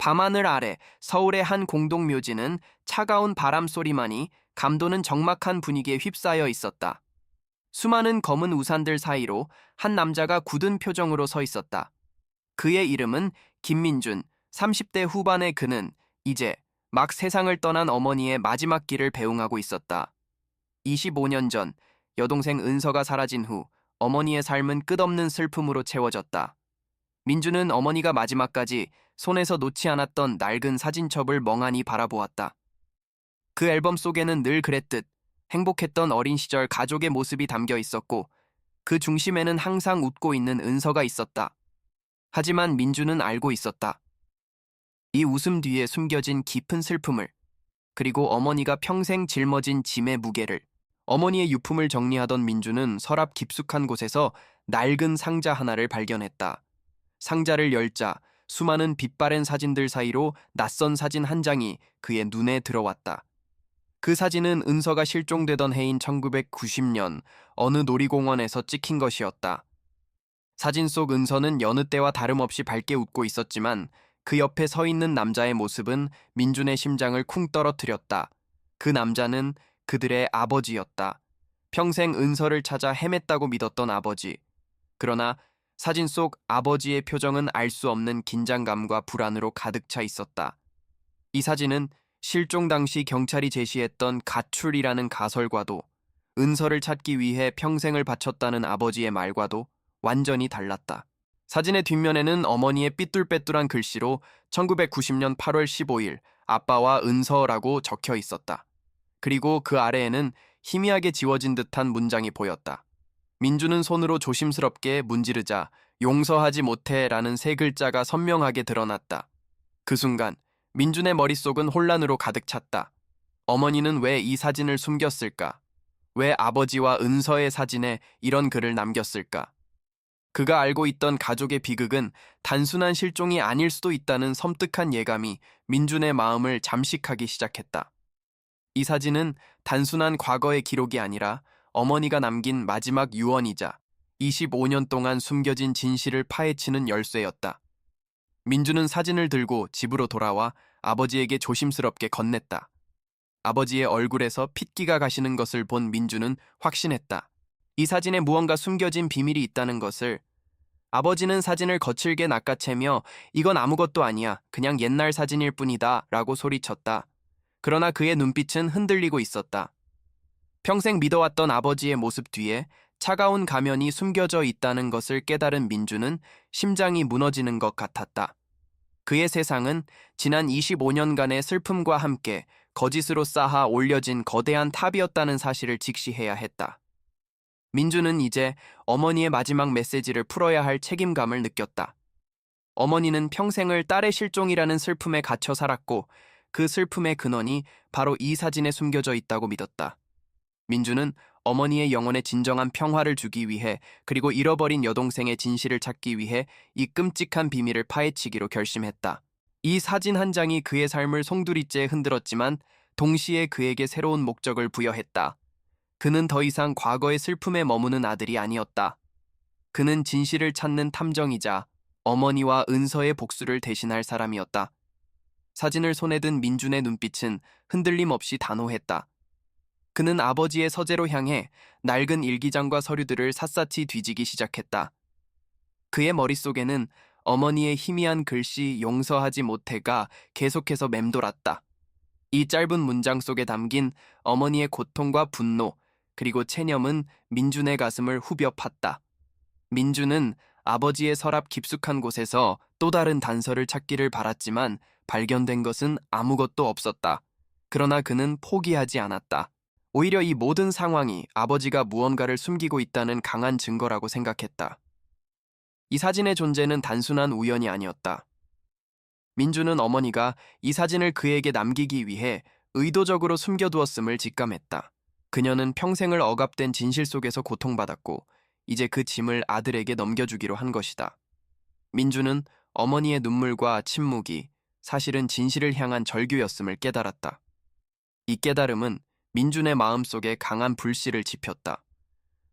밤하늘 아래 서울의 한 공동묘지는 차가운 바람 소리만이 감도는 적막한 분위기에 휩싸여 있었다. 수많은 검은 우산들 사이로 한 남자가 굳은 표정으로 서 있었다. 그의 이름은 김민준, 30대 후반의 그는 이제 막 세상을 떠난 어머니의 마지막 길을 배웅하고 있었다. 25년 전 여동생 은서가 사라진 후 어머니의 삶은 끝없는 슬픔으로 채워졌다. 민주는 어머니가 마지막까지 손에서 놓지 않았던 낡은 사진첩을 멍하니 바라보았다. 그 앨범 속에는 늘 그랬듯 행복했던 어린 시절 가족의 모습이 담겨 있었고 그 중심에는 항상 웃고 있는 은서가 있었다. 하지만 민주는 알고 있었다. 이 웃음 뒤에 숨겨진 깊은 슬픔을, 그리고 어머니가 평생 짊어진 짐의 무게를. 어머니의 유품을 정리하던 민주는 서랍 깊숙한 곳에서 낡은 상자 하나를 발견했다. 상자를 열자 수많은 빛바랜 사진들 사이로 낯선 사진 한 장이 그의 눈에 들어왔다. 그 사진은 은서가 실종되던 해인 1990년 어느 놀이공원에서 찍힌 것이었다. 사진 속 은서는 여느 때와 다름없이 밝게 웃고 있었지만 그 옆에 서 있는 남자의 모습은 민준의 심장을 쿵 떨어뜨렸다. 그 남자는 그들의 아버지였다. 평생 은서를 찾아 헤맸다고 믿었던 아버지. 그러나 사진 속 아버지의 표정은 알 수 없는 긴장감과 불안으로 가득 차 있었다. 이 사진은 실종 당시 경찰이 제시했던 가출이라는 가설과도, 은서를 찾기 위해 평생을 바쳤다는 아버지의 말과도 완전히 달랐다. 사진의 뒷면에는 어머니의 삐뚤빼뚤한 글씨로 1990년 8월 15일 아빠와 은서라고 적혀 있었다. 그리고 그 아래에는 희미하게 지워진 듯한 문장이 보였다. 민주는 손으로 조심스럽게 문지르자 용서하지 못해 라는 세 글자가 선명하게 드러났다. 그 순간 민준의 머릿속은 혼란으로 가득 찼다. 어머니는 왜 이 사진을 숨겼을까? 왜 아버지와 은서의 사진에 이런 글을 남겼을까? 그가 알고 있던 가족의 비극은 단순한 실종이 아닐 수도 있다는 섬뜩한 예감이 민준의 마음을 잠식하기 시작했다. 이 사진은 단순한 과거의 기록이 아니라 어머니가 남긴 마지막 유언이자 25년 동안 숨겨진 진실을 파헤치는 열쇠였다. 민주는 사진을 들고 집으로 돌아와 아버지에게 조심스럽게 건넸다. 아버지의 얼굴에서 핏기가 가시는 것을 본 민주는 확신했다. 이 사진에 무언가 숨겨진 비밀이 있다는 것을. 아버지는 사진을 거칠게 낚아채며 이건 아무것도 아니야. 그냥 옛날 사진일 뿐이다 라고 소리쳤다. 그러나 그의 눈빛은 흔들리고 있었다. 평생 믿어왔던 아버지의 모습 뒤에 차가운 가면이 숨겨져 있다는 것을 깨달은 민주는 심장이 무너지는 것 같았다. 그의 세상은 지난 25년간의 슬픔과 함께 거짓으로 쌓아 올려진 거대한 탑이었다는 사실을 직시해야 했다. 민주는 이제 어머니의 마지막 메시지를 풀어야 할 책임감을 느꼈다. 어머니는 평생을 딸의 실종이라는 슬픔에 갇혀 살았고 그 슬픔의 근원이 바로 이 사진에 숨겨져 있다고 믿었다. 민주는 어머니의 영혼에 진정한 평화를 주기 위해, 그리고 잃어버린 여동생의 진실을 찾기 위해 이 끔찍한 비밀을 파헤치기로 결심했다. 이 사진 한 장이 그의 삶을 송두리째 흔들었지만 동시에 그에게 새로운 목적을 부여했다. 그는 더 이상 과거의 슬픔에 머무는 아들이 아니었다. 그는 진실을 찾는 탐정이자 어머니와 은서의 복수를 대신할 사람이었다. 사진을 손에 든 민준의 눈빛은 흔들림 없이 단호했다. 그는 아버지의 서재로 향해 낡은 일기장과 서류들을 샅샅이 뒤지기 시작했다. 그의 머릿속에는 어머니의 희미한 글씨 용서하지 못해가 계속해서 맴돌았다. 이 짧은 문장 속에 담긴 어머니의 고통과 분노, 그리고 체념은 민준의 가슴을 후벼 팠다. 민준은 아버지의 서랍 깊숙한 곳에서 또 다른 단서를 찾기를 바랐지만 발견된 것은 아무것도 없었다. 그러나 그는 포기하지 않았다. 오히려 이 모든 상황이 아버지가 무언가를 숨기고 있다는 강한 증거라고 생각했다. 이 사진의 존재는 단순한 우연이 아니었다. 민주는 어머니가 이 사진을 그에게 남기기 위해 의도적으로 숨겨두었음을 직감했다. 그녀는 평생을 억압된 진실 속에서 고통받았고 이제 그 짐을 아들에게 넘겨주기로 한 것이다. 민주는 어머니의 눈물과 침묵이 사실은 진실을 향한 절규였음을 깨달았다. 이 깨달음은 민준의 마음속에 강한 불씨를 지폈다.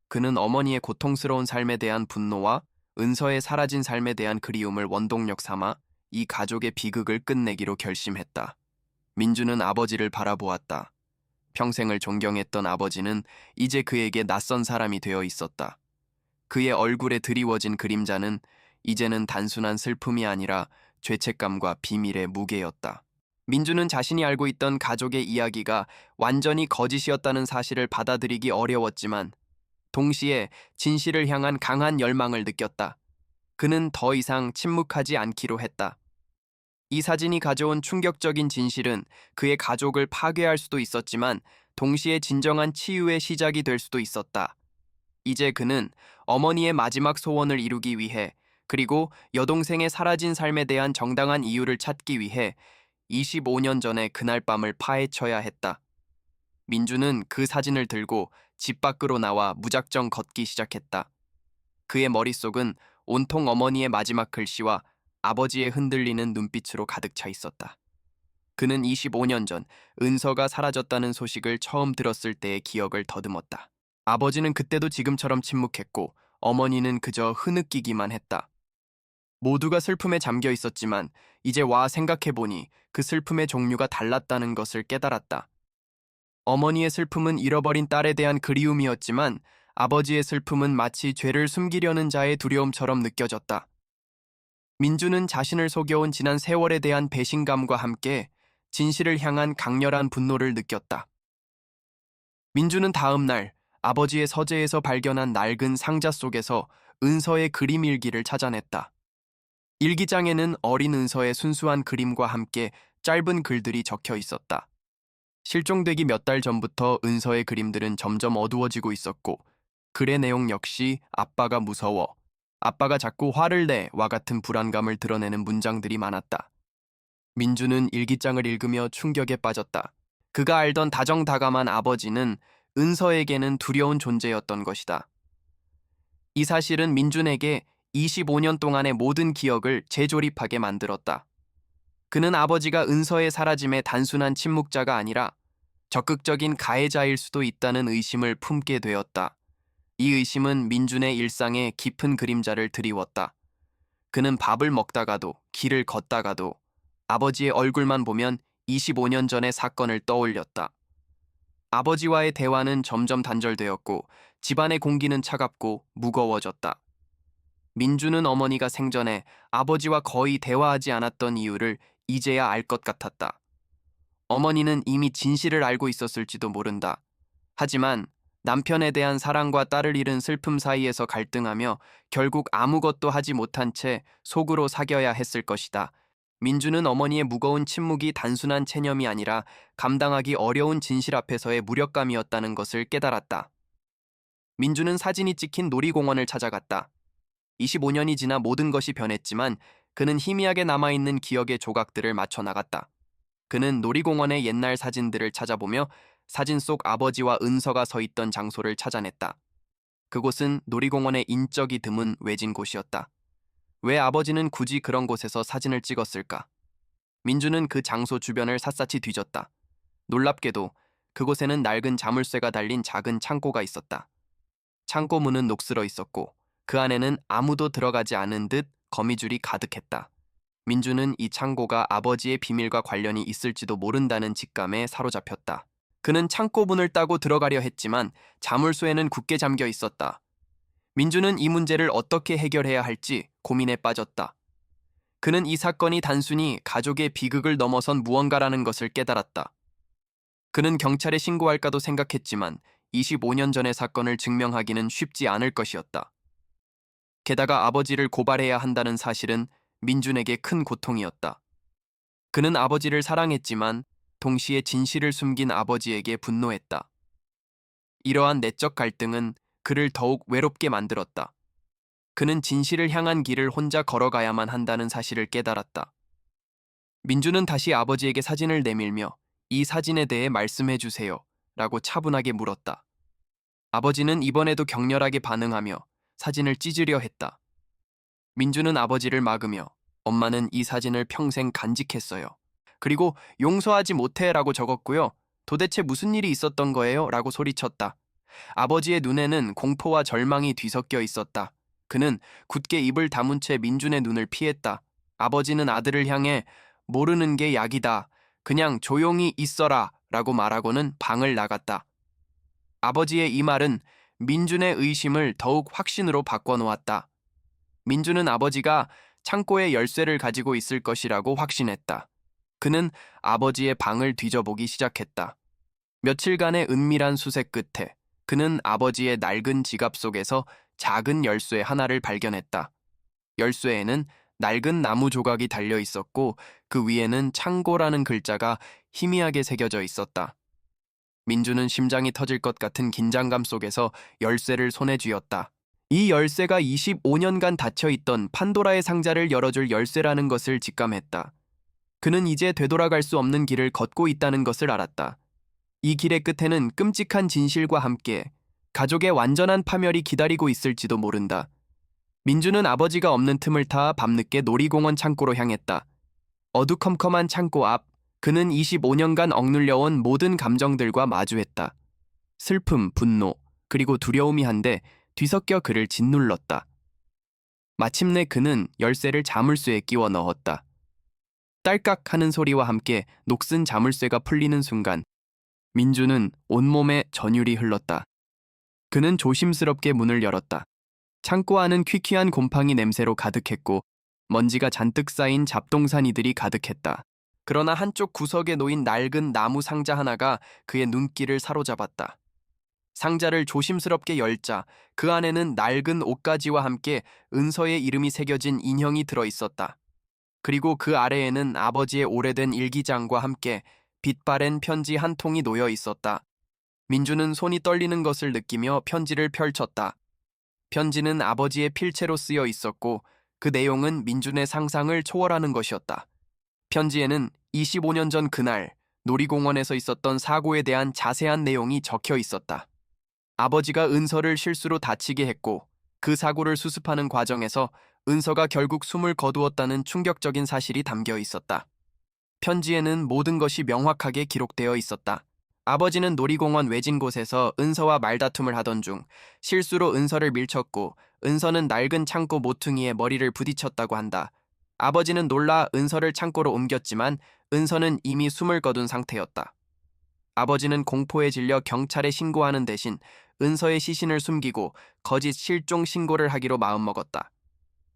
그는 어머니의 고통스러운 삶에 대한 분노와 은서의 사라진 삶에 대한 그리움을 원동력 삼아 이 가족의 비극을 끝내기로 결심했다. 민주는 아버지를 바라보았다. 평생을 존경했던 아버지는 이제 그에게 낯선 사람이 되어 있었다. 그의 얼굴에 드리워진 그림자는 이제는 단순한 슬픔이 아니라 죄책감과 비밀의 무게였다. 민주는 자신이 알고 있던 가족의 이야기가 완전히 거짓이었다는 사실을 받아들이기 어려웠지만 동시에 진실을 향한 강한 열망을 느꼈다. 그는 더 이상 침묵하지 않기로 했다. 이 사진이 가져온 충격적인 진실은 그의 가족을 파괴할 수도 있었지만 동시에 진정한 치유의 시작이 될 수도 있었다. 이제 그는 어머니의 마지막 소원을 이루기 위해 그리고 여동생의 사라진 삶에 대한 정당한 이유를 찾기 위해 25년 전에 그날 밤을 파헤쳐야 했다. 민주는 그 사진을 들고 집 밖으로 나와 무작정 걷기 시작했다. 그의 머릿속은 온통 어머니의 마지막 글씨와 아버지의 흔들리는 눈빛으로 가득 차 있었다. 그는 25년 전 은서가 사라졌다는 소식을 처음 들었을 때의 기억을 더듬었다. 아버지는 그때도 지금처럼 침묵했고 어머니는 그저 흐느끼기만 했다. 모두가 슬픔에 잠겨 있었지만 이제 와 생각해보니 그 슬픔의 종류가 달랐다는 것을 깨달았다. 어머니의 슬픔은 잃어버린 딸에 대한 그리움이었지만 아버지의 슬픔은 마치 죄를 숨기려는 자의 두려움처럼 느껴졌다. 민주는 자신을 속여온 지난 세월에 대한 배신감과 함께 진실을 향한 강렬한 분노를 느꼈다. 민주는 다음 날 아버지의 서재에서 발견한 낡은 상자 속에서 은서의 그림 일기를 찾아냈다. 일기장에는 어린 은서의 순수한 그림과 함께 짧은 글들이 적혀 있었다. 실종되기 몇 달 전부터 은서의 그림들은 점점 어두워지고 있었고 글의 내용 역시 아빠가 무서워, 아빠가 자꾸 화를 내와 같은 불안감을 드러내는 문장들이 많았다. 민주는 일기장을 읽으며 충격에 빠졌다. 그가 알던 다정다감한 아버지는 은서에게는 두려운 존재였던 것이다. 이 사실은 민준에게 25년 동안의 모든 기억을 재조립하게 만들었다. 그는 아버지가 은서의 사라짐의 단순한 침묵자가 아니라 적극적인 가해자일 수도 있다는 의심을 품게 되었다. 이 의심은 민준의 일상에 깊은 그림자를 드리웠다. 그는 밥을 먹다가도 길을 걷다가도 아버지의 얼굴만 보면 25년 전의 사건을 떠올렸다. 아버지와의 대화는 점점 단절되었고 집안의 공기는 차갑고 무거워졌다. 민주는 어머니가 생전에 아버지와 거의 대화하지 않았던 이유를 이제야 알 것 같았다. 어머니는 이미 진실을 알고 있었을지도 모른다. 하지만 남편에 대한 사랑과 딸을 잃은 슬픔 사이에서 갈등하며 결국 아무것도 하지 못한 채 속으로 사겨야 했을 것이다. 민주는 어머니의 무거운 침묵이 단순한 체념이 아니라 감당하기 어려운 진실 앞에서의 무력감이었다는 것을 깨달았다. 민주는 사진이 찍힌 놀이공원을 찾아갔다. 25년이 지나 모든 것이 변했지만 그는 희미하게 남아있는 기억의 조각들을 맞춰 나갔다. 그는 놀이공원의 옛날 사진들을 찾아보며 사진 속 아버지와 은서가 서 있던 장소를 찾아냈다. 그곳은 놀이공원의 인적이 드문 외진 곳이었다. 왜 아버지는 굳이 그런 곳에서 사진을 찍었을까? 민주는 그 장소 주변을 샅샅이 뒤졌다. 놀랍게도 그곳에는 낡은 자물쇠가 달린 작은 창고가 있었다. 창고 문은 녹슬어 있었고 그 안에는 아무도 들어가지 않은 듯 거미줄이 가득했다. 민주는 이 창고가 아버지의 비밀과 관련이 있을지도 모른다는 직감에 사로잡혔다. 그는 창고 문을 따고 들어가려 했지만 자물쇠에는 굳게 잠겨 있었다. 민주는 이 문제를 어떻게 해결해야 할지 고민에 빠졌다. 그는 이 사건이 단순히 가족의 비극을 넘어선 무언가라는 것을 깨달았다. 그는 경찰에 신고할까도 생각했지만 25년 전의 사건을 증명하기는 쉽지 않을 것이었다. 게다가 아버지를 고발해야 한다는 사실은 민준에게 큰 고통이었다. 그는 아버지를 사랑했지만 동시에 진실을 숨긴 아버지에게 분노했다. 이러한 내적 갈등은 그를 더욱 외롭게 만들었다. 그는 진실을 향한 길을 혼자 걸어가야만 한다는 사실을 깨달았다. 민주는 다시 아버지에게 사진을 내밀며 이 사진에 대해 말씀해 주세요 라고 차분하게 물었다. 아버지는 이번에도 격렬하게 반응하며 사진을 찢으려 했다. 민주는 아버지를 막으며 엄마는 이 사진을 평생 간직했어요. 그리고 용서하지 못해 라고 적었고요. 도대체 무슨 일이 있었던 거예요? 라고 소리쳤다. 아버지의 눈에는 공포와 절망이 뒤섞여 있었다. 그는 굳게 입을 다문 채 민준의 눈을 피했다. 아버지는 아들을 향해 모르는 게 약이다. 그냥 조용히 있어라 라고 말하고는 방을 나갔다. 아버지의 이 말은 민준의 의심을 더욱 확신으로 바꿔놓았다. 민준은 아버지가 창고에 열쇠를 가지고 있을 것이라고 확신했다. 그는 아버지의 방을 뒤져보기 시작했다. 며칠간의 은밀한 수색 끝에 그는 아버지의 낡은 지갑 속에서 작은 열쇠 하나를 발견했다. 열쇠에는 낡은 나무 조각이 달려 있었고 그 위에는 창고라는 글자가 희미하게 새겨져 있었다. 민주는 심장이 터질 것 같은 긴장감 속에서 열쇠를 손에 쥐었다. 이 열쇠가 25년간 닫혀있던 판도라의 상자를 열어줄 열쇠라는 것을 직감했다. 그는 이제 되돌아갈 수 없는 길을 걷고 있다는 것을 알았다. 이 길의 끝에는 끔찍한 진실과 함께 가족의 완전한 파멸이 기다리고 있을지도 모른다. 민주는 아버지가 없는 틈을 타 밤늦게 놀이공원 창고로 향했다. 어두컴컴한 창고 앞, 그는 25년간 억눌려온 모든 감정들과 마주했다. 슬픔, 분노, 그리고 두려움이 한데 뒤섞여 그를 짓눌렀다. 마침내 그는 열쇠를 자물쇠에 끼워 넣었다. 딸깍 하는 소리와 함께 녹슨 자물쇠가 풀리는 순간 민주는 온몸에 전율이 흘렀다. 그는 조심스럽게 문을 열었다. 창고 안은 퀴퀴한 곰팡이 냄새로 가득했고 먼지가 잔뜩 쌓인 잡동사니들이 가득했다. 그러나 한쪽 구석에 놓인 낡은 나무 상자 하나가 그의 눈길을 사로잡았다. 상자를 조심스럽게 열자 그 안에는 낡은 옷가지와 함께 은서의 이름이 새겨진 인형이 들어있었다. 그리고 그 아래에는 아버지의 오래된 일기장과 함께 빛바랜 편지 한 통이 놓여 있었다. 민주는 손이 떨리는 것을 느끼며 편지를 펼쳤다. 편지는 아버지의 필체로 쓰여 있었고 그 내용은 민준의 상상을 초월하는 것이었다. 편지에는 25년 전 그날 놀이공원에서 있었던 사고에 대한 자세한 내용이 적혀 있었다. 아버지가 은서를 실수로 다치게 했고 그 사고를 수습하는 과정에서 은서가 결국 숨을 거두었다는 충격적인 사실이 담겨 있었다. 편지에는 모든 것이 명확하게 기록되어 있었다. 아버지는 놀이공원 외진 곳에서 은서와 말다툼을 하던 중 실수로 은서를 밀쳤고 은서는 낡은 창고 모퉁이에 머리를 부딪혔다고 한다. 아버지는 놀라 은서를 창고로 옮겼지만 은서는 이미 숨을 거둔 상태였다. 아버지는 공포에 질려 경찰에 신고하는 대신 은서의 시신을 숨기고 거짓 실종 신고를 하기로 마음먹었다.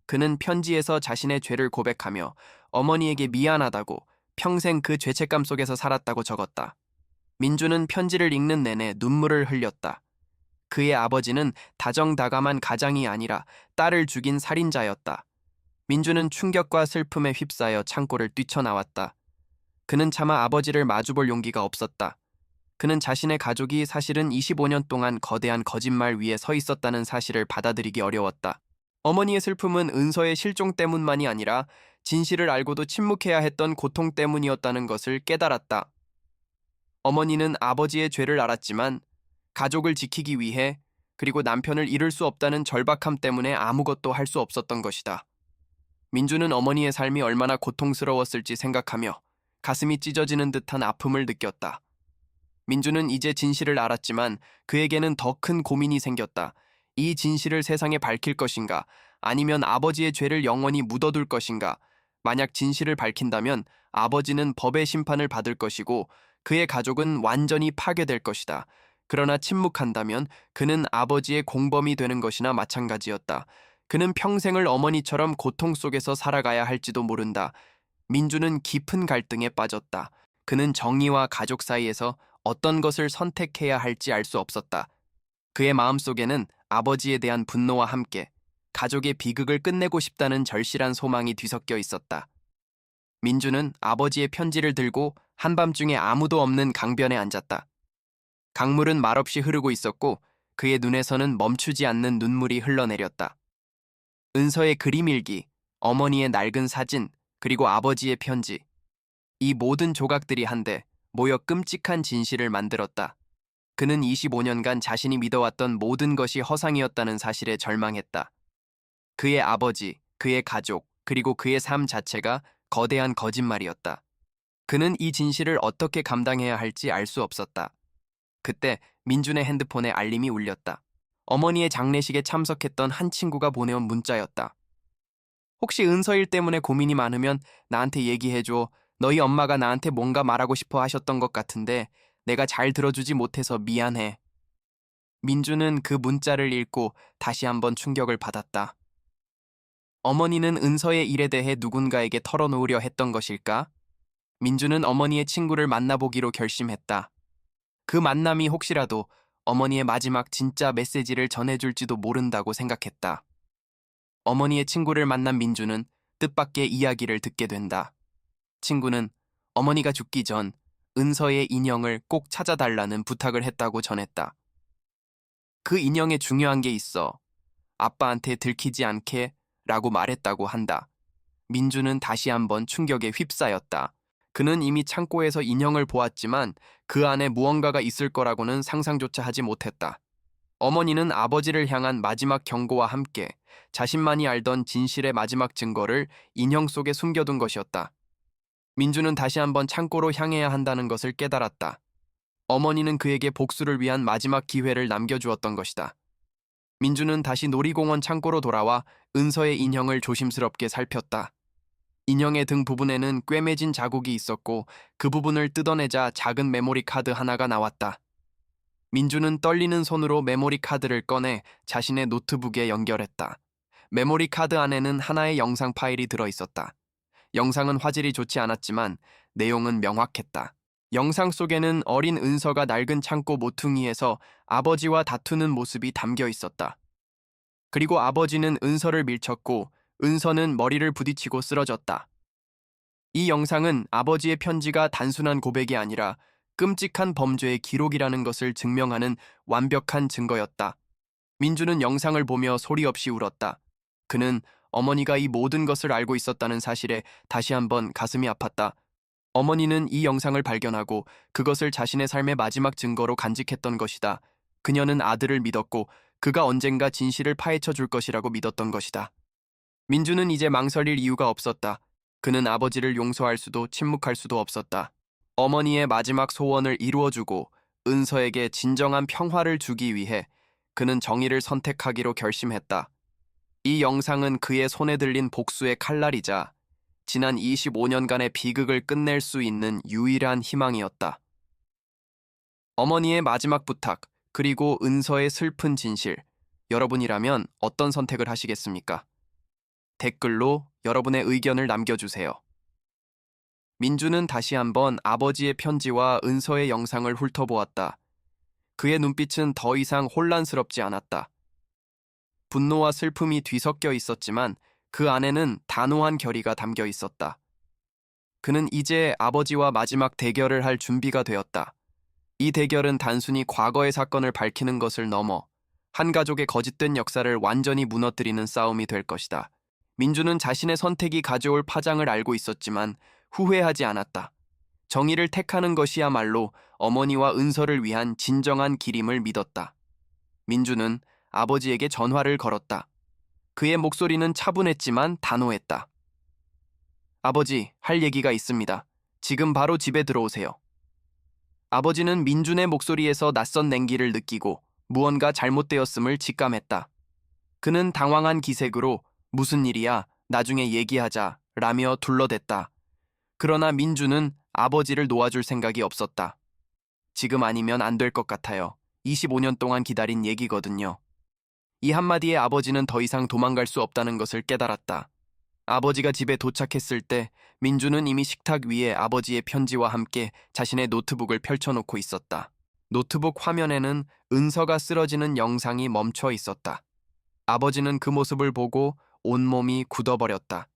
그는 편지에서 자신의 죄를 고백하며 어머니에게 미안하다고 평생 그 죄책감 속에서 살았다고 적었다. 민주는 편지를 읽는 내내 눈물을 흘렸다. 그의 아버지는 다정다감한 가장이 아니라 딸을 죽인 살인자였다. 민주는 충격과 슬픔에 휩싸여 창고를 뛰쳐나왔다. 그는 차마 아버지를 마주볼 용기가 없었다. 그는 자신의 가족이 사실은 25년 동안 거대한 거짓말 위에 서 있었다는 사실을 받아들이기 어려웠다. 어머니의 슬픔은 은서의 실종 때문만이 아니라 진실을 알고도 침묵해야 했던 고통 때문이었다는 것을 깨달았다. 어머니는 아버지의 죄를 알았지만 가족을 지키기 위해 그리고 남편을 잃을 수 없다는 절박함 때문에 아무것도 할 수 없었던 것이다. 민주는 어머니의 삶이 얼마나 고통스러웠을지 생각하며 가슴이 찢어지는 듯한 아픔을 느꼈다. 민주는 이제 진실을 알았지만 그에게는 더 큰 고민이 생겼다. 이 진실을 세상에 밝힐 것인가? 아니면 아버지의 죄를 영원히 묻어둘 것인가? 만약 진실을 밝힌다면 아버지는 법의 심판을 받을 것이고 그의 가족은 완전히 파괴될 것이다. 그러나 침묵한다면 그는 아버지의 공범이 되는 것이나 마찬가지였다. 그는 평생을 어머니처럼 고통 속에서 살아가야 할지도 모른다. 민주는 깊은 갈등에 빠졌다. 그는 정의와 가족 사이에서 어떤 것을 선택해야 할지 알 수 없었다. 그의 마음속에는 아버지에 대한 분노와 함께 가족의 비극을 끝내고 싶다는 절실한 소망이 뒤섞여 있었다. 민주는 아버지의 편지를 들고 한밤중에 아무도 없는 강변에 앉았다. 강물은 말없이 흐르고 있었고 그의 눈에서는 멈추지 않는 눈물이 흘러내렸다. 은서의 그림일기, 어머니의 낡은 사진, 그리고 아버지의 편지. 이 모든 조각들이 한데 모여 끔찍한 진실을 만들었다. 그는 25년간 자신이 믿어왔던 모든 것이 허상이었다는 사실에 절망했다. 그의 아버지, 그의 가족, 그리고 그의 삶 자체가 거대한 거짓말이었다. 그는 이 진실을 어떻게 감당해야 할지 알 수 없었다. 그때 민준의 핸드폰에 알림이 울렸다. 어머니의 장례식에 참석했던 한 친구가 보내온 문자였다. 혹시 은서일 때문에 고민이 많으면 나한테 얘기해줘. 너희 엄마가 나한테 뭔가 말하고 싶어 하셨던 것 같은데 내가 잘 들어주지 못해서 미안해. 민주는 그 문자를 읽고 다시 한번 충격을 받았다. 어머니는 은서의 일에 대해 누군가에게 털어놓으려 했던 것일까? 민주는 어머니의 친구를 만나보기로 결심했다. 그 만남이 혹시라도 어머니의 마지막 진짜 메시지를 전해줄지도 모른다고 생각했다. 어머니의 친구를 만난 민주는 뜻밖의 이야기를 듣게 된다. 친구는 어머니가 죽기 전 은서의 인형을 꼭 찾아달라는 부탁을 했다고 전했다. 그 인형에 중요한 게 있어. 아빠한테 들키지 않게 라고 말했다고 한다. 민주는 다시 한번 충격에 휩싸였다. 그는 이미 창고에서 인형을 보았지만 그 안에 무언가가 있을 거라고는 상상조차 하지 못했다. 어머니는 아버지를 향한 마지막 경고와 함께 자신만이 알던 진실의 마지막 증거를 인형 속에 숨겨둔 것이었다. 민주는 다시 한번 창고로 향해야 한다는 것을 깨달았다. 어머니는 그에게 복수를 위한 마지막 기회를 남겨주었던 것이다. 민주는 다시 놀이공원 창고로 돌아와 은서의 인형을 조심스럽게 살폈다. 인형의 등 부분에는 꿰매진 자국이 있었고 그 부분을 뜯어내자 작은 메모리 카드 하나가 나왔다. 민주는 떨리는 손으로 메모리 카드를 꺼내 자신의 노트북에 연결했다. 메모리 카드 안에는 하나의 영상 파일이 들어있었다. 영상은 화질이 좋지 않았지만 내용은 명확했다. 영상 속에는 어린 은서가 낡은 창고 모퉁이에서 아버지와 다투는 모습이 담겨 있었다. 그리고 아버지는 은서를 밀쳤고 은서는 머리를 부딪히고 쓰러졌다. 이 영상은 아버지의 편지가 단순한 고백이 아니라 끔찍한 범죄의 기록이라는 것을 증명하는 완벽한 증거였다. 민주는 영상을 보며 소리 없이 울었다. 그는 어머니가 이 모든 것을 알고 있었다는 사실에 다시 한번 가슴이 아팠다. 어머니는 이 영상을 발견하고 그것을 자신의 삶의 마지막 증거로 간직했던 것이다. 그녀는 아들을 믿었고 그가 언젠가 진실을 파헤쳐 줄 것이라고 믿었던 것이다. 민주는 이제 망설일 이유가 없었다. 그는 아버지를 용서할 수도 침묵할 수도 없었다. 어머니의 마지막 소원을 이루어주고 은서에게 진정한 평화를 주기 위해 그는 정의를 선택하기로 결심했다. 이 영상은 그의 손에 들린 복수의 칼날이자 지난 25년간의 비극을 끝낼 수 있는 유일한 희망이었다. 어머니의 마지막 부탁, 그리고 은서의 슬픈 진실. 여러분이라면 어떤 선택을 하시겠습니까? 댓글로 여러분의 의견을 남겨주세요. 민주는 다시 한번 아버지의 편지와 은서의 영상을 훑어보았다. 그의 눈빛은 더 이상 혼란스럽지 않았다. 분노와 슬픔이 뒤섞여 있었지만 그 안에는 단호한 결의가 담겨 있었다. 그는 이제 아버지와 마지막 대결을 할 준비가 되었다. 이 대결은 단순히 과거의 사건을 밝히는 것을 넘어 한 가족의 거짓된 역사를 완전히 무너뜨리는 싸움이 될 것이다. 민주는 자신의 선택이 가져올 파장을 알고 있었지만 후회하지 않았다. 정의를 택하는 것이야말로 어머니와 은서를 위한 진정한 길임을 믿었다. 민주는 아버지에게 전화를 걸었다. 그의 목소리는 차분했지만 단호했다. 아버지, 할 얘기가 있습니다. 지금 바로 집에 들어오세요. 아버지는 민준의 목소리에서 낯선 냉기를 느끼고 무언가 잘못되었음을 직감했다. 그는 당황한 기색으로 무슨 일이야? 나중에 얘기하자 라며 둘러댔다. 그러나 민주는 아버지를 놓아줄 생각이 없었다. 지금 아니면 안 될 것 같아요. 25년 동안 기다린 얘기거든요. 이 한마디에 아버지는 더 이상 도망갈 수 없다는 것을 깨달았다. 아버지가 집에 도착했을 때 민주는 이미 식탁 위에 아버지의 편지와 함께 자신의 노트북을 펼쳐놓고 있었다. 노트북 화면에는 은서가 쓰러지는 영상이 멈춰 있었다. 아버지는 그 모습을 보고 온몸이 굳어버렸다.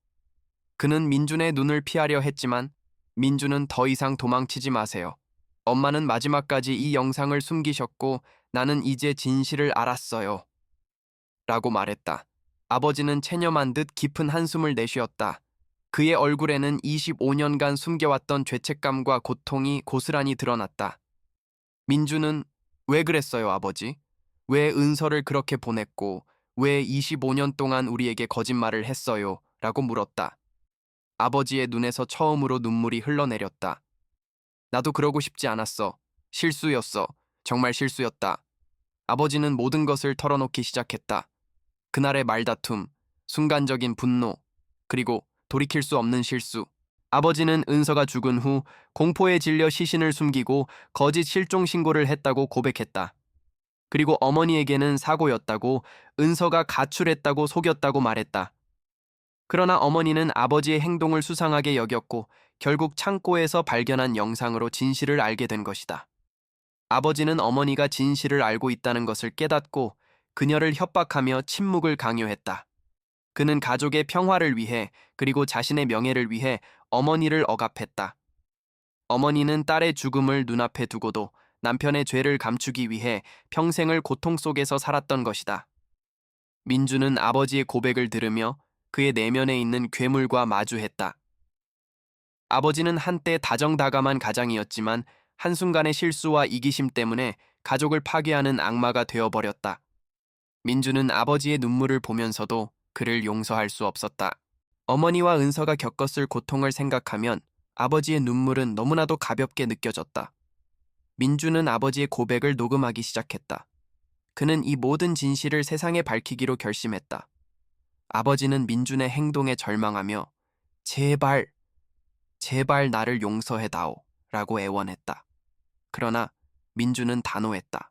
그는 민준의 눈을 피하려 했지만 민준은 더 이상 도망치지 마세요. 엄마는 마지막까지 이 영상을 숨기셨고 나는 이제 진실을 알았어요. 라고 말했다. 아버지는 체념한 듯 깊은 한숨을 내쉬었다. 그의 얼굴에는 25년간 숨겨왔던 죄책감과 고통이 고스란히 드러났다. 민주는 왜 그랬어요, 아버지? 왜 은서를 그렇게 보냈고 왜 25년 동안 우리에게 거짓말을 했어요? 라고 물었다. 아버지의 눈에서 처음으로 눈물이 흘러내렸다. 나도 그러고 싶지 않았어. 실수였어. 정말 실수였다. 아버지는 모든 것을 털어놓기 시작했다. 그날의 말다툼, 순간적인 분노, 그리고 돌이킬 수 없는 실수. 아버지는 은서가 죽은 후 공포에 질려 시신을 숨기고 거짓 실종 신고를 했다고 고백했다. 그리고 어머니에게는 사고였다고, 은서가 가출했다고 속였다고 말했다. 그러나 어머니는 아버지의 행동을 수상하게 여겼고 결국 창고에서 발견한 영상으로 진실을 알게 된 것이다. 아버지는 어머니가 진실을 알고 있다는 것을 깨닫고 그녀를 협박하며 침묵을 강요했다. 그는 가족의 평화를 위해, 그리고 자신의 명예를 위해 어머니를 억압했다. 어머니는 딸의 죽음을 눈앞에 두고도 남편의 죄를 감추기 위해 평생을 고통 속에서 살았던 것이다. 민주는 아버지의 고백을 들으며 그의 내면에 있는 괴물과 마주했다. 아버지는 한때 다정다감한 가장이었지만 한순간의 실수와 이기심 때문에 가족을 파괴하는 악마가 되어버렸다. 민주는 아버지의 눈물을 보면서도 그를 용서할 수 없었다. 어머니와 은서가 겪었을 고통을 생각하면 아버지의 눈물은 너무나도 가볍게 느껴졌다. 민주는 아버지의 고백을 녹음하기 시작했다. 그는 이 모든 진실을 세상에 밝히기로 결심했다. 아버지는 민준의 행동에 절망하며 제발, 제발 나를 용서해다오 라고 애원했다. 그러나 민준은 단호했다.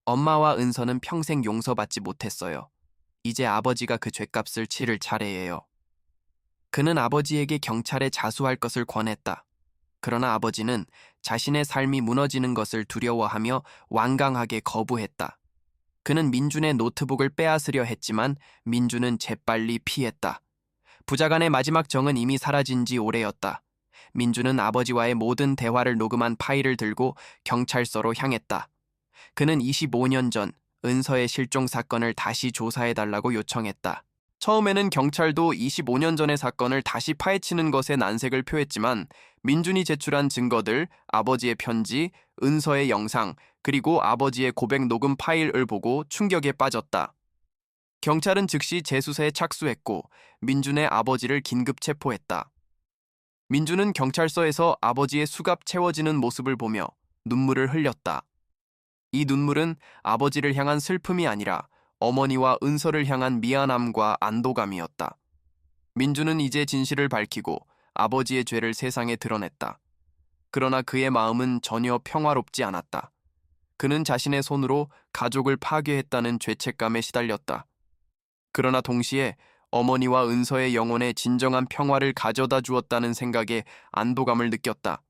엄마와 은서는 평생 용서받지 못했어요. 이제 아버지가 그 죗값을 치를 차례예요. 그는 아버지에게 경찰에 자수할 것을 권했다. 그러나 아버지는 자신의 삶이 무너지는 것을 두려워하며 완강하게 거부했다. 그는 민준의 노트북을 빼앗으려 했지만 민준은 재빨리 피했다. 부자간의 마지막 정은 이미 사라진 지 오래였다. 민준은 아버지와의 모든 대화를 녹음한 파일을 들고 경찰서로 향했다. 그는 25년 전 은서의 실종 사건을 다시 조사해달라고 요청했다. 처음에는 경찰도 25년 전의 사건을 다시 파헤치는 것에 난색을 표했지만 민준이 제출한 증거들, 아버지의 편지, 은서의 영상, 그리고 아버지의 고백 녹음 파일을 보고 충격에 빠졌다. 경찰은 즉시 재수사에 착수했고 민준의 아버지를 긴급 체포했다. 민준은 경찰서에서 아버지의 수갑 채워지는 모습을 보며 눈물을 흘렸다. 이 눈물은 아버지를 향한 슬픔이 아니라 어머니와 은서를 향한 미안함과 안도감이었다. 민준은 이제 진실을 밝히고 아버지의 죄를 세상에 드러냈다. 그러나 그의 마음은 전혀 평화롭지 않았다. 그는 자신의 손으로 가족을 파괴했다는 죄책감에 시달렸다. 그러나 동시에 어머니와 은서의 영혼에 진정한 평화를 가져다 주었다는 생각에 안도감을 느꼈다.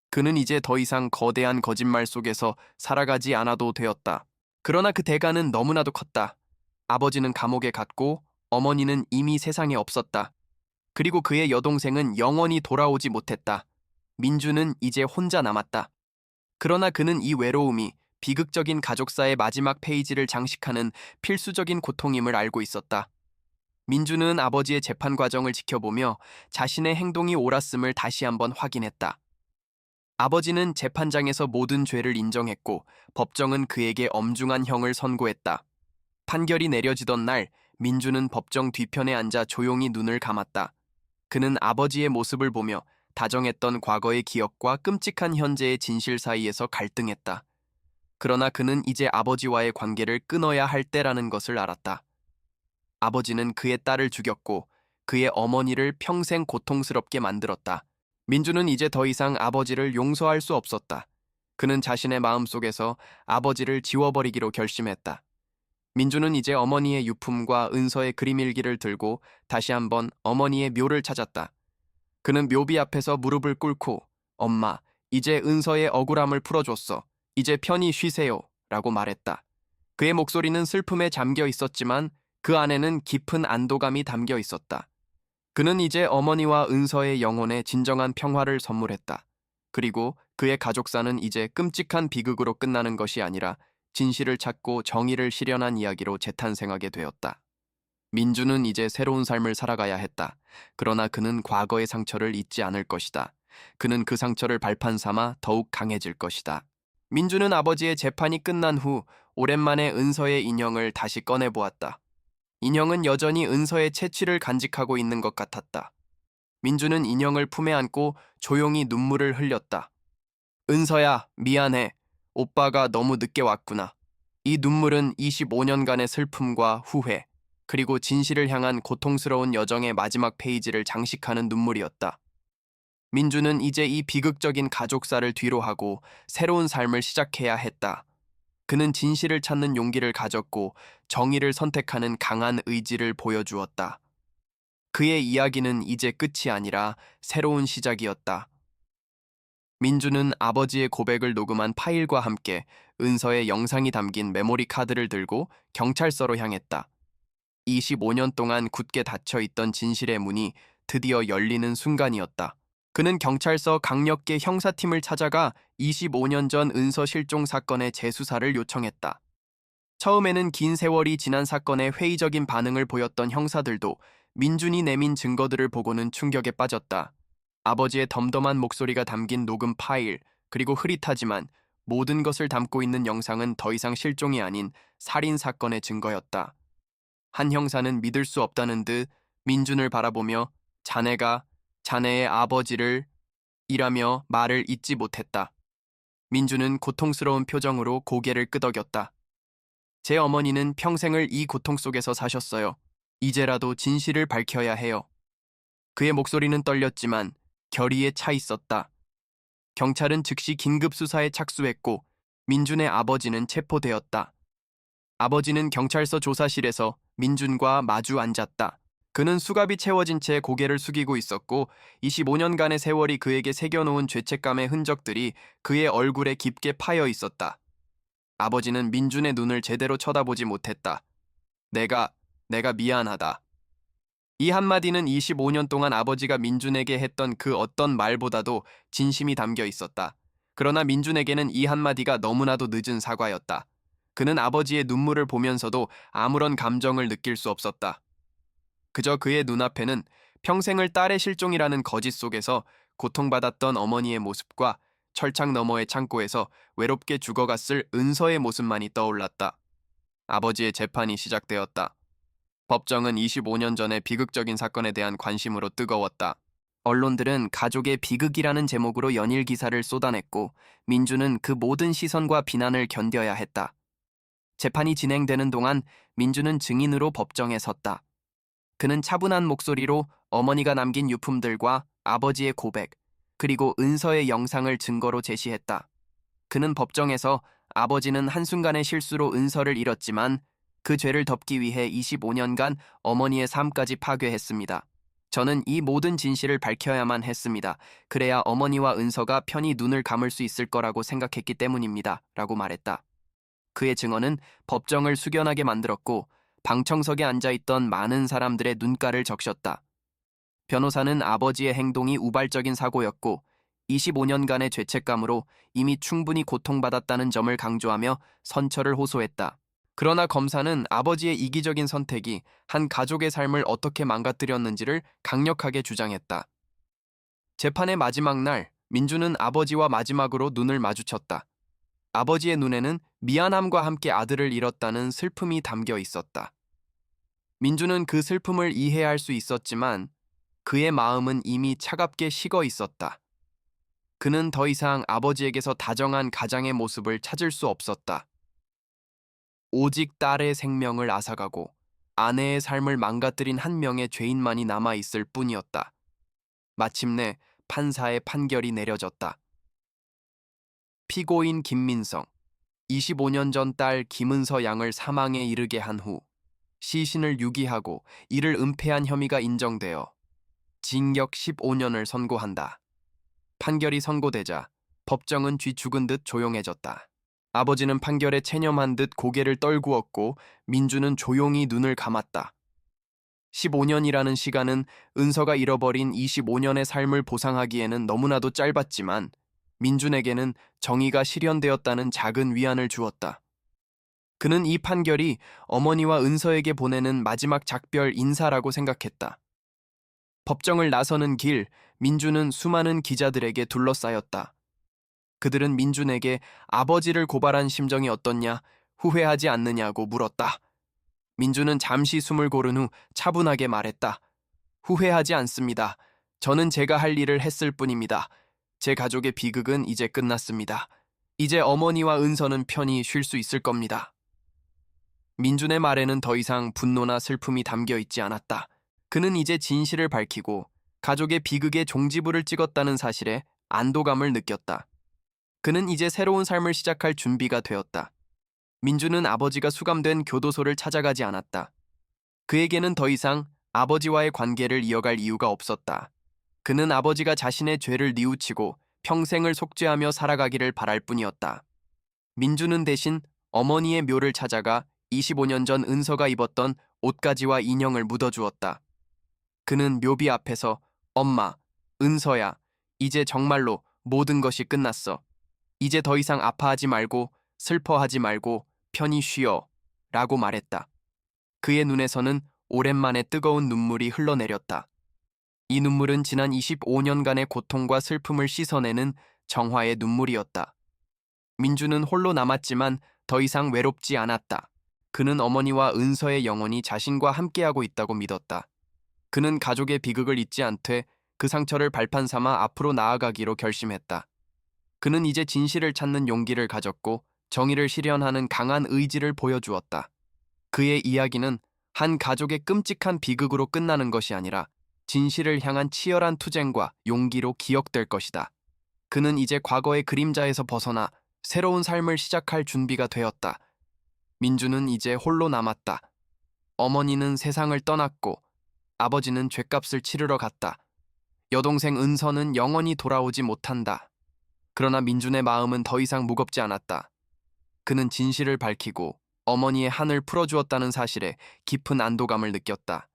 그는 이제 더 이상 거대한 거짓말 속에서 살아가지 않아도 되었다. 그러나 그 대가는 너무나도 컸다. 아버지는 감옥에 갔고 어머니는 이미 세상에 없었다. 그리고 그의 여동생은 영원히 돌아오지 못했다. 민주는 이제 혼자 남았다. 그러나 그는 이 외로움이 비극적인 가족사의 마지막 페이지를 장식하는 필수적인 고통임을 알고 있었다. 민주는 아버지의 재판 과정을 지켜보며 자신의 행동이 옳았음을 다시 한번 확인했다. 아버지는 재판장에서 모든 죄를 인정했고 법정은 그에게 엄중한 형을 선고했다. 판결이 내려지던 날 민주는 법정 뒤편에 앉아 조용히 눈을 감았다. 그는 아버지의 모습을 보며 다정했던 과거의 기억과 끔찍한 현재의 진실 사이에서 갈등했다. 그러나 그는 이제 아버지와의 관계를 끊어야 할 때라는 것을 알았다. 아버지는 그의 딸을 죽였고 그의 어머니를 평생 고통스럽게 만들었다. 민주는 이제 더 이상 아버지를 용서할 수 없었다. 그는 자신의 마음속에서 아버지를 지워버리기로 결심했다. 민주는 이제 어머니의 유품과 은서의 그림일기를 들고 다시 한번 어머니의 묘를 찾았다. 그는 묘비 앞에서 무릎을 꿇고 엄마, 이제 은서의 억울함을 풀어줬어. 이제 편히 쉬세요. 라고 말했다. 그의 목소리는 슬픔에 잠겨 있었지만 그 안에는 깊은 안도감이 담겨 있었다. 그는 이제 어머니와 은서의 영혼에 진정한 평화를 선물했다. 그리고 그의 가족사는 이제 끔찍한 비극으로 끝나는 것이 아니라 진실을 찾고 정의를 실현한 이야기로 재탄생하게 되었다. 민주는 이제 새로운 삶을 살아가야 했다. 그러나 그는 과거의 상처를 잊지 않을 것이다. 그는 그 상처를 발판 삼아 더욱 강해질 것이다. 민주는 아버지의 재판이 끝난 후 오랜만에 은서의 인형을 다시 꺼내보았다. 인형은 여전히 은서의 채취를 간직하고 있는 것 같았다. 민주는 인형을 품에 안고 조용히 눈물을 흘렸다. 은서야, 미안해. 오빠가 너무 늦게 왔구나. 이 눈물은 25년간의 슬픔과 후회, 그리고 진실을 향한 고통스러운 여정의 마지막 페이지를 장식하는 눈물이었다. 민주는 이제 이 비극적인 가족사를 뒤로하고 새로운 삶을 시작해야 했다. 그는 진실을 찾는 용기를 가졌고 정의를 선택하는 강한 의지를 보여주었다. 그의 이야기는 이제 끝이 아니라 새로운 시작이었다. 민주는 아버지의 고백을 녹음한 파일과 함께 은서의 영상이 담긴 메모리 카드를 들고 경찰서로 향했다. 25년 동안 굳게 닫혀 있던 진실의 문이 드디어 열리는 순간이었다. 그는 경찰서 강력계 형사팀을 찾아가 25년 전 은서 실종 사건의 재수사를 요청했다. 처음에는 긴 세월이 지난 사건에 회의적인 반응을 보였던 형사들도 민준이 내민 증거들을 보고는 충격에 빠졌다. 아버지의 덤덤한 목소리가 담긴 녹음 파일, 그리고 흐릿하지만 모든 것을 담고 있는 영상은 더 이상 실종이 아닌 살인 사건의 증거였다. 한 형사는 믿을 수 없다는 듯 민준을 바라보며 자네가 자네의 아버지를 이라며 말을 잇지 못했다. 민준은 고통스러운 표정으로 고개를 끄덕였다. 제 어머니는 평생을 이 고통 속에서 사셨어요. 이제라도 진실을 밝혀야 해요. 그의 목소리는 떨렸지만 결의에 차 있었다. 경찰은 즉시 긴급 수사에 착수했고 민준의 아버지는 체포되었다. 아버지는 경찰서 조사실에서 민준과 마주 앉았다. 그는 수갑이 채워진 채 고개를 숙이고 있었고 25년간의 세월이 그에게 새겨놓은 죄책감의 흔적들이 그의 얼굴에 깊게 파여 있었다. 아버지는 민준의 눈을 제대로 쳐다보지 못했다. 내가 미안하다. 이 한마디는 25년 동안 아버지가 민준에게 했던 그 어떤 말보다도 진심이 담겨 있었다. 그러나 민준에게는 이 한마디가 너무나도 늦은 사과였다. 그는 아버지의 눈물을 보면서도 아무런 감정을 느낄 수 없었다. 그저 그의 눈앞에는 평생을 딸의 실종이라는 거짓 속에서 고통받았던 어머니의 모습과 철창 너머의 창고에서 외롭게 죽어갔을 은서의 모습만이 떠올랐다. 아버지의 재판이 시작되었다. 법정은 25년 전의 비극적인 사건에 대한 관심으로 뜨거웠다. 언론들은 가족의 비극이라는 제목으로 연일 기사를 쏟아냈고 민주는 그 모든 시선과 비난을 견뎌야 했다. 재판이 진행되는 동안 민주는 증인으로 법정에 섰다. 그는 차분한 목소리로 어머니가 남긴 유품들과 아버지의 고백, 그리고 은서의 영상을 증거로 제시했다. 그는 법정에서 아버지는 한순간의 실수로 은서를 잃었지만 그 죄를 덮기 위해 25년간 어머니의 삶까지 파괴했습니다. 저는 이 모든 진실을 밝혀야만 했습니다. 그래야 어머니와 은서가 편히 눈을 감을 수 있을 거라고 생각했기 때문입니다. 라고 말했다. 그의 증언은 법정을 숙연하게 만들었고 방청석에 앉아있던 많은 사람들의 눈가를 적셨다. 변호사는 아버지의 행동이 우발적인 사고였고 25년간의 죄책감으로 이미 충분히 고통받았다는 점을 강조하며 선처를 호소했다. 그러나 검사는 아버지의 이기적인 선택이 한 가족의 삶을 어떻게 망가뜨렸는지를 강력하게 주장했다. 재판의 마지막 날, 민주는 아버지와 마지막으로 눈을 마주쳤다. 아버지의 눈에는 미안함과 함께 아들을 잃었다는 슬픔이 담겨 있었다. 민주는 그 슬픔을 이해할 수 있었지만 그의 마음은 이미 차갑게 식어 있었다. 그는 더 이상 아버지에게서 다정한 가장의 모습을 찾을 수 없었다. 오직 딸의 생명을 앗아가고 아내의 삶을 망가뜨린 한 명의 죄인만이 남아있을 뿐이었다. 마침내 판사의 판결이 내려졌다. 피고인 김민성, 25년 전 딸 김은서 양을 사망에 이르게 한 후 시신을 유기하고 이를 은폐한 혐의가 인정되어 징역 15년을 선고한다. 판결이 선고되자 법정은 쥐 죽은 듯 조용해졌다. 아버지는 판결에 체념한 듯 고개를 떨구었고 민주는 조용히 눈을 감았다. 15년이라는 시간은 은서가 잃어버린 25년의 삶을 보상하기에는 너무나도 짧았지만 민준에게는 정의가 실현되었다는 작은 위안을 주었다. 그는 이 판결이 어머니와 은서에게 보내는 마지막 작별 인사라고 생각했다. 법정을 나서는 길, 민주는 수많은 기자들에게 둘러싸였다. 그들은 민준에게 아버지를 고발한 심정이 어떻냐, 후회하지 않느냐고 물었다. 민준은 잠시 숨을 고른 후 차분하게 말했다. 후회하지 않습니다. 저는 제가 할 일을 했을 뿐입니다. 제 가족의 비극은 이제 끝났습니다. 이제 어머니와 은서는 편히 쉴 수 있을 겁니다. 민준의 말에는 더 이상 분노나 슬픔이 담겨 있지 않았다. 그는 이제 진실을 밝히고 가족의 비극의 종지부를 찍었다는 사실에 안도감을 느꼈다. 그는 이제 새로운 삶을 시작할 준비가 되었다. 민준은 아버지가 수감된 교도소를 찾아가지 않았다. 그에게는 더 이상 아버지와의 관계를 이어갈 이유가 없었다. 그는 아버지가 자신의 죄를 뉘우치고 평생을 속죄하며 살아가기를 바랄 뿐이었다. 민준은 대신 어머니의 묘를 찾아가 25년 전 은서가 입었던 옷가지와 인형을 묻어주었다. 그는 묘비 앞에서 엄마, 은서야, 이제 정말로 모든 것이 끝났어. 이제 더 이상 아파하지 말고 슬퍼하지 말고 편히 쉬어 라고 말했다. 그의 눈에서는 오랜만에 뜨거운 눈물이 흘러내렸다. 이 눈물은 지난 25년간의 고통과 슬픔을 씻어내는 정화의 눈물이었다. 민주는 홀로 남았지만 더 이상 외롭지 않았다. 그는 어머니와 은서의 영혼이 자신과 함께하고 있다고 믿었다. 그는 가족의 비극을 잊지 않되 그 상처를 발판 삼아 앞으로 나아가기로 결심했다. 그는 이제 진실을 찾는 용기를 가졌고 정의를 실현하는 강한 의지를 보여주었다. 그의 이야기는 한 가족의 끔찍한 비극으로 끝나는 것이 아니라 진실을 향한 치열한 투쟁과 용기로 기억될 것이다. 그는 이제 과거의 그림자에서 벗어나 새로운 삶을 시작할 준비가 되었다. 민주는 이제 홀로 남았다. 어머니는 세상을 떠났고 아버지는 죗값을 치르러 갔다. 여동생 은서는 영원히 돌아오지 못한다. 그러나 민준의 마음은 더 이상 무겁지 않았다. 그는 진실을 밝히고 어머니의 한을 풀어주었다는 사실에 깊은 안도감을 느꼈다.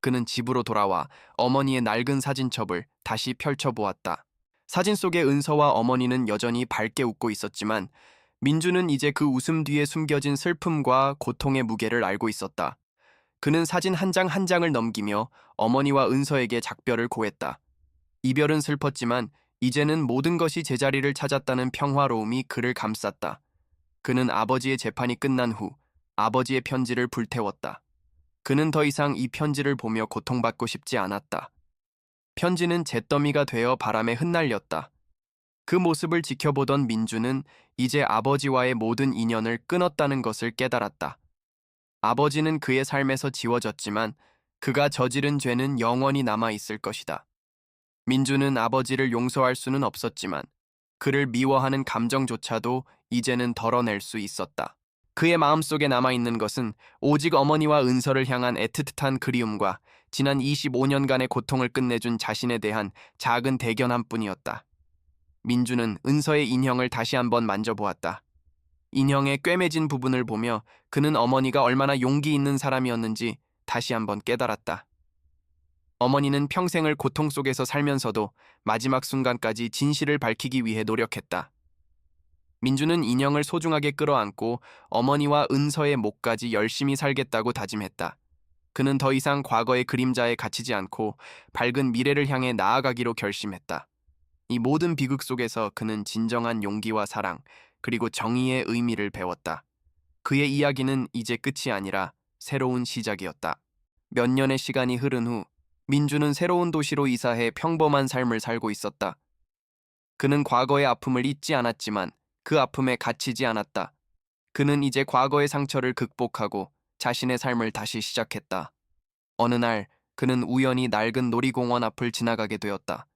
그는 집으로 돌아와 어머니의 낡은 사진첩을 다시 펼쳐보았다. 사진 속의 은서와 어머니는 여전히 밝게 웃고 있었지만 민주는 이제 그 웃음 뒤에 숨겨진 슬픔과 고통의 무게를 알고 있었다. 그는 사진 한 장 한 장을 넘기며 어머니와 은서에게 작별을 고했다. 이별은 슬펐지만 이제는 모든 것이 제자리를 찾았다는 평화로움이 그를 감쌌다. 그는 아버지의 재판이 끝난 후 아버지의 편지를 불태웠다. 그는 더 이상 이 편지를 보며 고통받고 싶지 않았다. 편지는 잿더미가 되어 바람에 흩날렸다. 그 모습을 지켜보던 민주는 이제 아버지와의 모든 인연을 끊었다는 것을 깨달았다. 아버지는 그의 삶에서 지워졌지만 그가 저지른 죄는 영원히 남아있을 것이다. 민주는 아버지를 용서할 수는 없었지만 그를 미워하는 감정조차도 이제는 덜어낼 수 있었다. 그의 마음속에 남아있는 것은 오직 어머니와 은서를 향한 애틋한 그리움과 지난 25년간의 고통을 끝내준 자신에 대한 작은 대견함뿐이었다. 민주는 은서의 인형을 다시 한번 만져보았다. 인형의 꿰매진 부분을 보며 그는 어머니가 얼마나 용기 있는 사람이었는지 다시 한번 깨달았다. 어머니는 평생을 고통 속에서 살면서도 마지막 순간까지 진실을 밝히기 위해 노력했다. 민주는 인형을 소중하게 끌어안고 어머니와 은서의 목까지 열심히 살겠다고 다짐했다. 그는 더 이상 과거의 그림자에 갇히지 않고 밝은 미래를 향해 나아가기로 결심했다. 이 모든 비극 속에서 그는 진정한 용기와 사랑, 그리고 정의의 의미를 배웠다. 그의 이야기는 이제 끝이 아니라 새로운 시작이었다. 몇 년의 시간이 흐른 후 민주는 새로운 도시로 이사해 평범한 삶을 살고 있었다. 그는 과거의 아픔을 잊지 않았지만 그 아픔에 갇히지 않았다. 그는 이제 과거의 상처를 극복하고 자신의 삶을 다시 시작했다. 어느 날 그는 우연히 낡은 놀이공원 앞을 지나가게 되었다.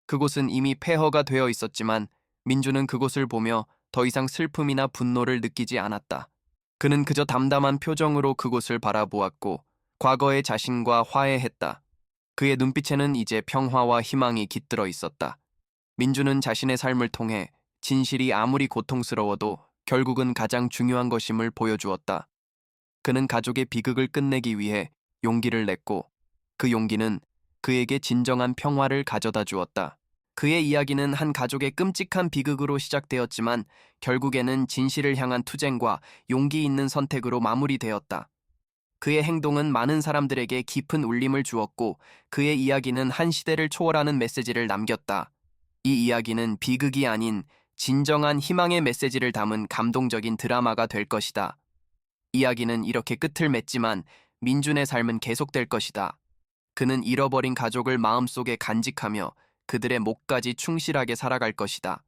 그곳은 이미 폐허가 되어 있었지만 민주는 그곳을 보며 더 이상 슬픔이나 분노를 느끼지 않았다. 그는 그저 담담한 표정으로 그곳을 바라보았고 과거의 자신과 화해했다. 그의 눈빛에는 이제 평화와 희망이 깃들어 있었다. 민주는 자신의 삶을 통해 진실이 아무리 고통스러워도 결국은 가장 중요한 것임을 보여주었다. 그는 가족의 비극을 끝내기 위해 용기를 냈고 그 용기는 그에게 진정한 평화를 가져다 주었다. 그의 이야기는 한 가족의 끔찍한 비극으로 시작되었지만 결국에는 진실을 향한 투쟁과 용기 있는 선택으로 마무리되었다. 그의 행동은 많은 사람들에게 깊은 울림을 주었고 그의 이야기는 한 시대를 초월하는 메시지를 남겼다. 이 이야기는 비극이 아닌 진정한 희망의 메시지를 담은 감동적인 드라마가 될 것이다. 이야기는 이렇게 끝을 맺지만 민준의 삶은 계속될 것이다. 그는 잃어버린 가족을 마음속에 간직하며 그들의 목까지 충실하게 살아갈 것이다.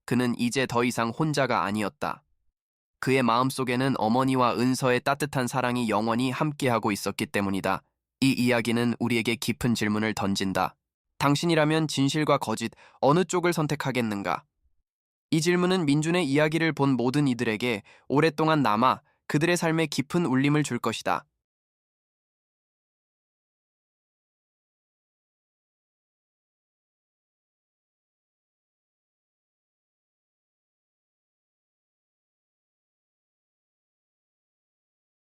그는 이제 더 이상 혼자가 아니었다. 그의 마음속에는 어머니와 은서의 따뜻한 사랑이 영원히 함께하고 있었기 때문이다. 이 이야기는 우리에게 깊은 질문을 던진다. 당신이라면 진실과 거짓 어느 쪽을 선택하겠는가? 이 질문은 민준의 이야기를 본 모든 이들에게 오랫동안 남아 그들의 삶에 깊은 울림을 줄 것이다.